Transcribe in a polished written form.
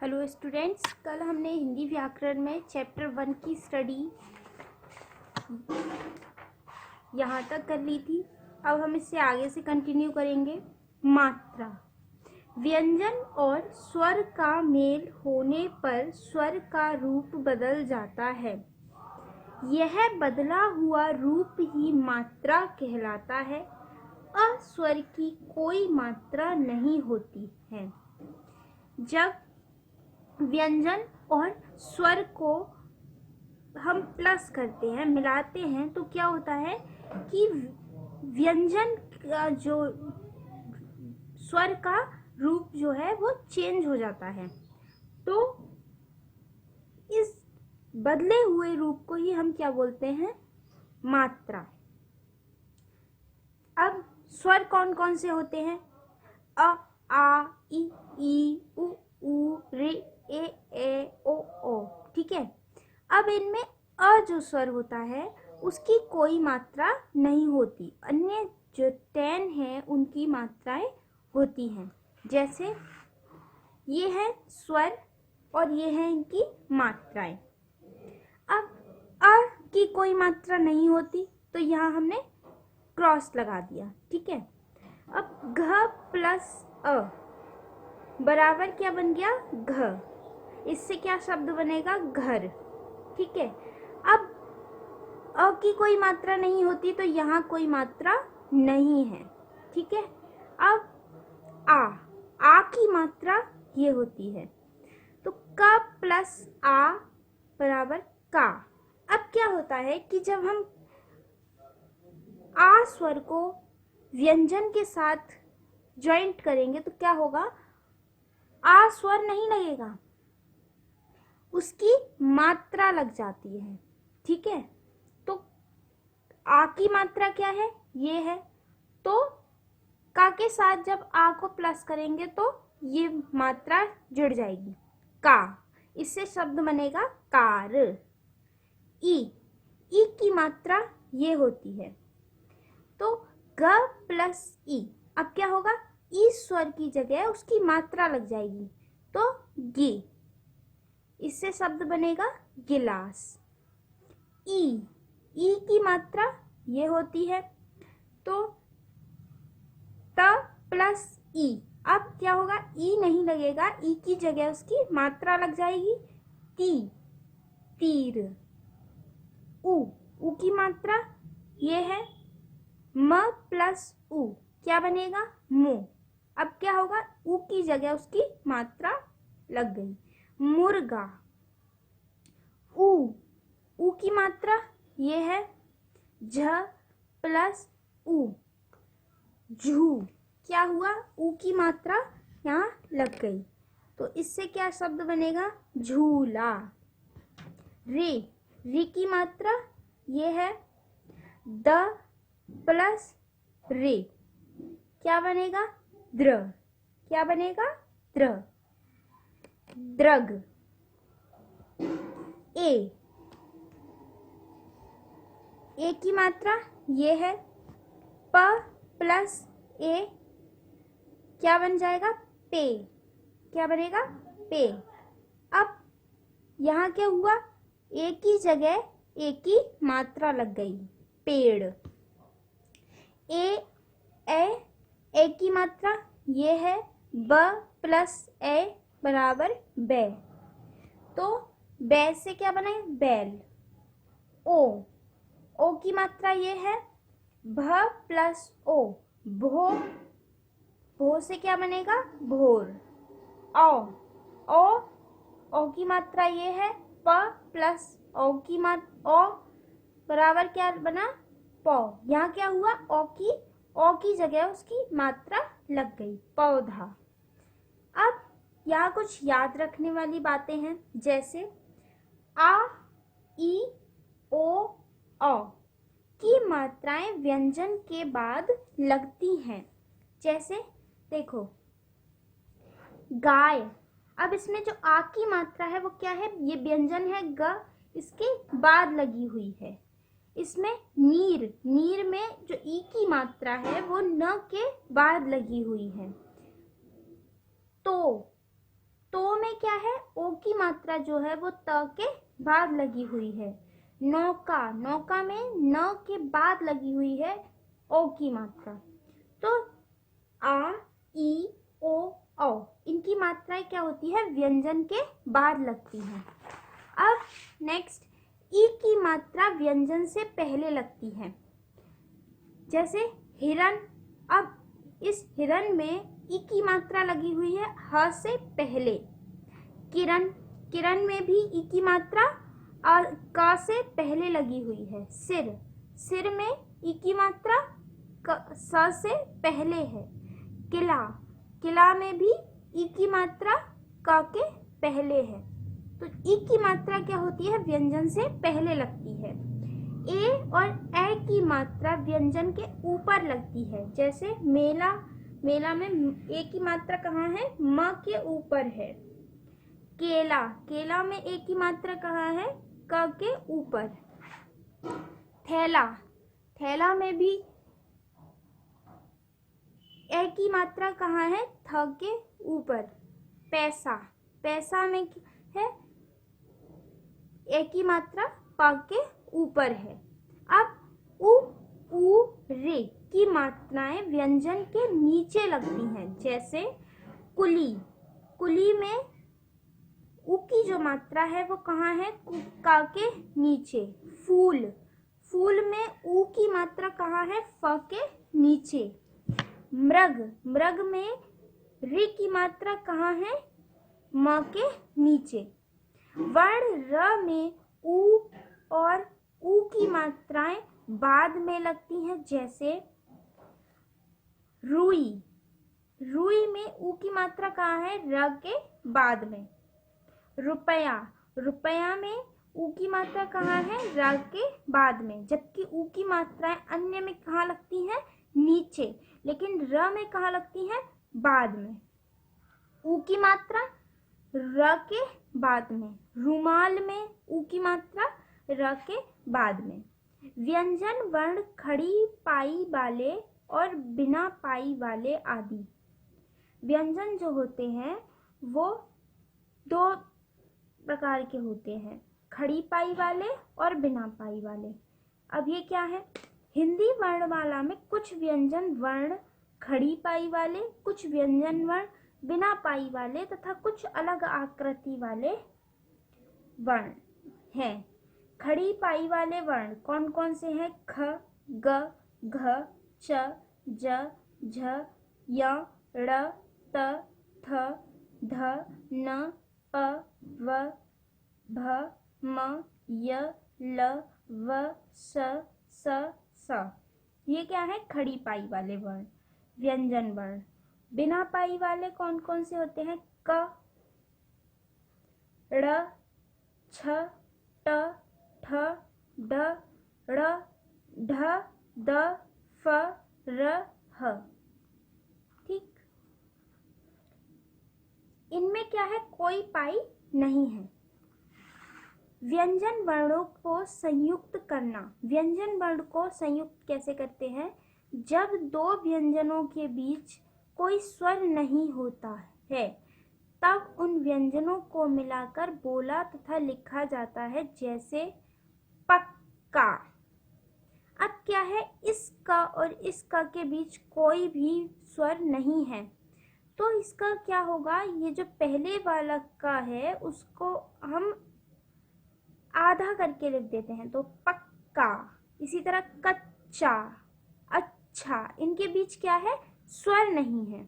Hello students, कल हमने हिंदी व्याकरण में चैप्टर 1 की स्टडी यहाँ तक कर ली थी। अब हम इससे आगे से कंटिन्यू करेंगे। मात्रा, व्यंजन और स्वर का मेल होने पर स्वर का रूप बदल जाता है। यह बदला हुआ रूप ही मात्रा कहलाता है। अस्वर की कोई मात्रा नहीं होती है। जब व्यंजन और स्वर को हम प्लस करते हैं, मिलाते हैं, तो क्या होता है कि व्यंजन का जो स्वर का रूप जो है वो चेंज हो जाता है। तो इस बदले हुए रूप को ही हम क्या बोलते हैं? मात्रा। अब स्वर कौन कौन से होते हैं? अ, आ, ई, उ, रे, ए, ओ। ठीक है। अब इनमें अ जो स्वर होता है उसकी कोई मात्रा नहीं होती। अन्य जो 10 हैं उनकी मात्राएं होती हैं। जैसे ये है स्वर और ये है इनकी मात्राएं। अब अ की कोई मात्रा नहीं होती तो यहाँ हमने क्रॉस लगा दिया। ठीक है। अब घ प्लस अ बराबर क्या बन गया? घ। इससे क्या शब्द बनेगा? घर। ठीक है। अब अ की कोई मात्रा नहीं होती तो यहाँ कोई मात्रा नहीं है। ठीक है। अब आ की मात्रा ये होती है तो क प्लस आ बराबर का। अब क्या होता है कि जब हम आ स्वर को व्यंजन के साथ ज्वाइंट करेंगे तो क्या होगा? आ स्वर नहीं लगेगा, उसकी मात्रा लग जाती है। ठीक है। तो आ की मात्रा क्या है? ये है। तो का के साथ जब आ को प्लस करेंगे तो ये मात्रा जुड़ जाएगी, का। इससे शब्द बनेगा कार। ई की मात्रा ये होती है तो ग प्लस ई। अब क्या होगा? ई स्वर की जगह उसकी मात्रा लग जाएगी तो गी। इससे शब्द बनेगा गिलास। ई की मात्रा ये होती है तो त प्लस ई। अब क्या होगा? ई नहीं लगेगा, ई की जगह उसकी मात्रा लग जाएगी तीर। उ की मात्रा ये है म प्लस उ। क्या बनेगा? मुंह। अब क्या होगा? उ की जगह उसकी मात्रा लग गई, मुर्गा। उ की मात्रा ये है झ प्लस उ, झू। क्या हुआ? उ की मात्रा यहाँ लग गई तो इससे क्या शब्द बनेगा? झूला। रे की मात्रा ये है द प्लस रे। क्या बनेगा? द्र। क्या बनेगा? द्र। द्रग। ए की मात्रा ये है प प्लस ए। क्या बन जाएगा? पे। क्या बनेगा? पे। अब यहाँ क्या हुआ? ए की जगह ए की मात्रा लग गई, पेड़। ए की मात्रा ये है ब प्लस ए बराबर बै। तो बै से क्या बने? बैल। ओ की मात्रा ये है भ प्लस ओ, भो। भो से क्या बनेगा? भोर। ओ की मात्रा ये है प प्लस ओ की मात्रा, ओ बराबर क्या बना? पौ। यहाँ क्या हुआ? ओ की जगह उसकी मात्रा लग गई, पौधा। अब यहाँ कुछ याद रखने वाली बातें हैं। जैसे आ, ई, ओ, औ की मात्राएं व्यंजन के बाद लगती हैं। जैसे देखो, गाय। अब इसमें जो आ की मात्रा है वो क्या है? ये व्यंजन है ग, इसके बाद लगी हुई है। इसमें नीर में जो ई की मात्रा है वो न के बाद लगी हुई है। तो में क्या है? की मात्रा जो है वो त के बाद लगी हुई है। नौका, नौका में न के बाद लगी हुई है ओ की मात्रा। तो आ, ई, ओ, औ इनकी मात्राएं क्या होती है, व्यंजन के बाद लगती हैं। अब नेक्स्ट, ई की मात्रा व्यंजन से पहले लगती है, जैसे हिरन। अब इस हिरन में ई की मात्रा लगी हुई है ह से पहले। किरण, किरण में भी ई की मात्रा क से पहले लगी हुई है। सिर, सिर में ई की मात्रा स से पहले है। किला, किला में भी ई की मात्रा क के पहले है। तो ई की मात्रा क्या होती है, व्यंजन से पहले लगती है। ए और ए की मात्रा व्यंजन के ऊपर लगती है, जैसे मेला, मेला में ए की मात्रा कहाँ है, म के ऊपर है। केला, केला में ए की मात्रा कहाँ है, क के ऊपर। थैला, थैला में भी ए की मात्रा कहाँ है, थ के ऊपर। पैसा, पैसा में है ए की मात्रा प के ऊपर है। अब उ, ऊ, रे की मात्राएं व्यंजन के नीचे लगती हैं, जैसे कुली, कुली में उ की जो मात्रा है वो कहाँ है, का के नीचे। फूल, फूल में उ की मात्रा कहाँ है, फ के नीचे। मृग, मृग में रि की मात्रा कहाँ है, म के नीचे। वर्ण र में उ और उ की मात्राएं बाद में लगती हैं, जैसे रुई, रुई में उ की मात्रा कहाँ है, र के बाद में। रुपया, रुपया में उ की मात्रा कहाँ है, र के बाद में, जबकि उ की मात्राएं अन्य में कहाँ लगती हैं, नीचे, लेकिन र में कहाँ लगती हैं, बाद में। उ की मात्रा र के बाद में। रुमाल में उ की मात्रा र के बाद में। व्यंजन वर्ण खड़ी पाई वाले और बिना पाई वाले आदि। व्यंजन जो होते हैं वो दो प्रकार के होते हैं, खड़ी पाई वाले और बिना पाई वाले। अब ये क्या है, हिंदी वर्णमाला में कुछ व्यंजन वर्ण खड़ी पाई वाले, कुछ व्यंजन वर्ण बिना पाई वाले तथा कुछ अलग आकृति वाले वर्ण हैं। खड़ी पाई वाले वर्ण कौन कौन से हैं, ख, ग, घ, च, ज, झ, य, ड़, त, थ, ध, न, प, व, भ, म, य, ल, व, स, स। ये क्या है, खड़ी पाई वाले वर्ण, व्यंजन वर्ण। बिना पाई वाले कौन कौन से होते हैं, क, ड़, छ, ट, ठ, ड, ड़, ढ, द, फ, र, ह। ठीक, इनमें क्या है, कोई पाई नहीं है। व्यंजन वर्णों को संयुक्त करना। व्यंजन वर्ण को संयुक्त कैसे करते हैं, जब दो व्यंजनों के बीच कोई स्वर नहीं होता है तब उन व्यंजनों को मिलाकर बोला तथा लिखा जाता है, जैसे पक्का। अब क्या है, इसका और इसका के बीच कोई भी स्वर नहीं है, तो इसका क्या होगा, ये जो पहले वाला का है उसको हम आधा करके लिख देते हैं, तो पक्का। इसी तरह कच्चा, अच्छा, इनके बीच क्या है, स्वर नहीं है।